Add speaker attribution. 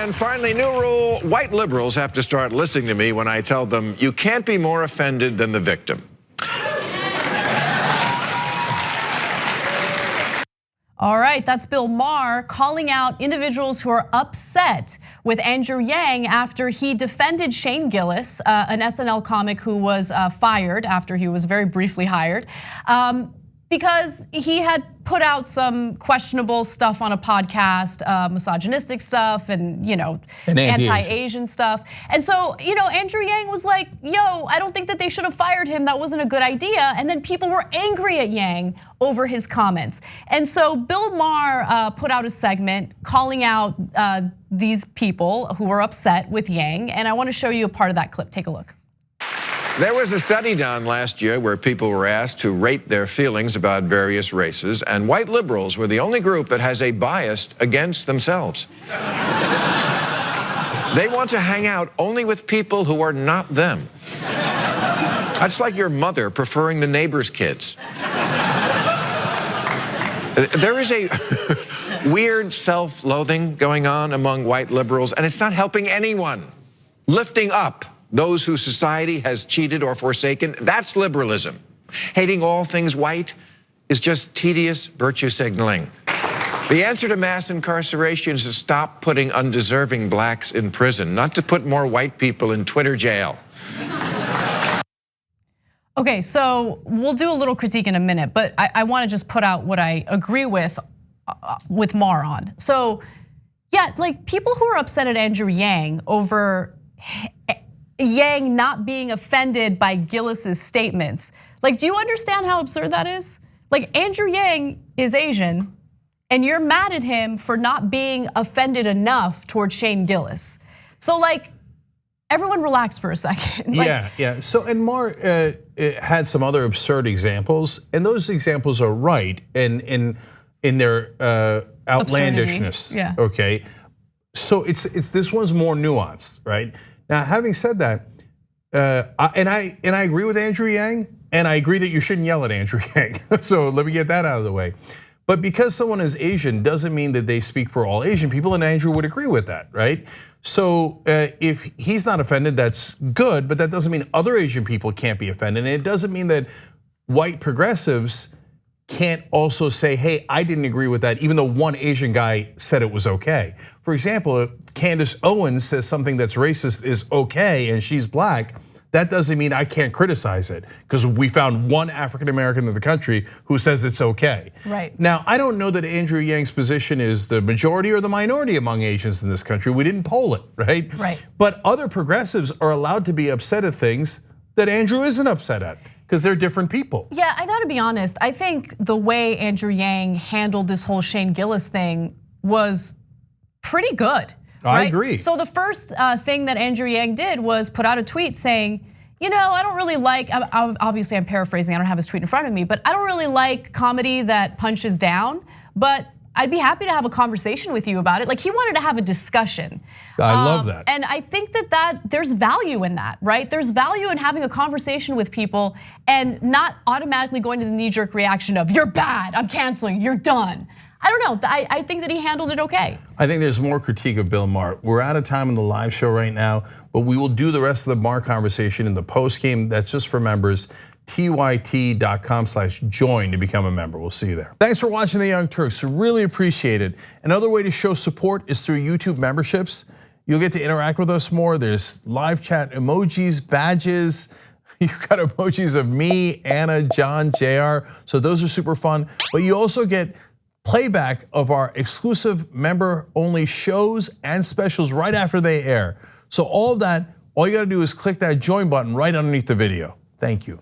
Speaker 1: And finally, new rule, white liberals have to start listening to me when I tell them you can't be more offended than the victim.
Speaker 2: All right, that's Bill Maher calling out individuals who are upset with Andrew Yang after he defended Shane Gillis, an SNL comic who was fired after he was very briefly hired, because he had put out some questionable stuff on a podcast, misogynistic stuff and anti-Asian stuff. And so, Andrew Yang was like, yo, I don't think that they should have fired him. That wasn't a good idea. And then people were angry at Yang over his comments. And so Bill Maher put out a segment calling out these people who were upset with Yang. And I want to show you a part of that clip. Take a look.
Speaker 1: There was a study done last year where people were asked to rate their feelings about various races, and white liberals were the only group that has a bias against themselves. They want to hang out only with people who are not them. That's like your mother preferring the neighbor's kids. There is a weird self-loathing going on among white liberals, and it's not helping anyone. Lifting up those who society has cheated or forsaken, that's liberalism. Hating all things white is just tedious virtue signaling. The answer to mass incarceration is to stop putting undeserving blacks in prison, not to put more white people in Twitter jail.
Speaker 2: Okay, so we'll do a little critique in a minute, but I want to just put out what I agree with Maher on. So yeah, like people who are upset at Andrew Yang over Yang not being offended by Gillis's statements. Like, do you understand how absurd that is? Like, Andrew Yang is Asian, and you're mad at him for not being offended enough towards Shane Gillis. So like, everyone relax for a second.
Speaker 3: Like, yeah. So, and Maher had some other absurd examples, and those examples are right in their outlandishness.
Speaker 2: Yeah.
Speaker 3: Okay. So it's this one's more nuanced, right? Now, having said that, and I agree with Andrew Yang, and I agree that you shouldn't yell at Andrew Yang. So let me get that out of the way. But because someone is Asian doesn't mean that they speak for all Asian people, and Andrew would agree with that, right? So if he's not offended, that's good, but that doesn't mean other Asian people can't be offended. And it doesn't mean that white progressives can't also say, hey, I didn't agree with that, even though one Asian guy said it was okay. For example, if Candace Owens says something that's racist is okay and she's black, that doesn't mean I can't criticize it, because we found one African American in the country who says it's okay.
Speaker 2: Right.
Speaker 3: Now, I don't know that Andrew Yang's position is the majority or the minority among Asians in this country. We didn't poll it, right?
Speaker 2: Right.
Speaker 3: But other progressives are allowed to be upset at things that Andrew isn't upset at, because they're different people.
Speaker 2: Yeah, I gotta be honest. I think the way Andrew Yang handled this whole Shane Gillis thing was pretty good.
Speaker 3: I agree.
Speaker 2: So the first thing that Andrew Yang did was put out a tweet saying, I don't really like, obviously I'm paraphrasing, I don't have his tweet in front of me, but I don't really like comedy that punches down, but I'd be happy to have a conversation with you about it. Like, he wanted to have a discussion.
Speaker 3: I love that.
Speaker 2: And I think that there's value in that, right? There's value in having a conversation with people and not automatically going to the knee-jerk reaction of, you're bad, I'm canceling, you're done. I don't know, I think that he handled it okay.
Speaker 3: I think there's more critique of Bill Maher. We're out of time in the live show right now, but we will do the rest of the Maher conversation in the post game. That's just for members. tyt.com/join to become a member. We'll see you there. Thanks for watching the Young Turks. Really appreciate it. Another way to show support is through YouTube memberships. You'll get to interact with us more. There's live chat emojis, badges. You've got emojis of me, Anna, John, JR. So those are super fun. But you also get playback of our exclusive member-only shows and specials right after they air. So all of that, all you gotta do is click that join button right underneath the video. Thank you.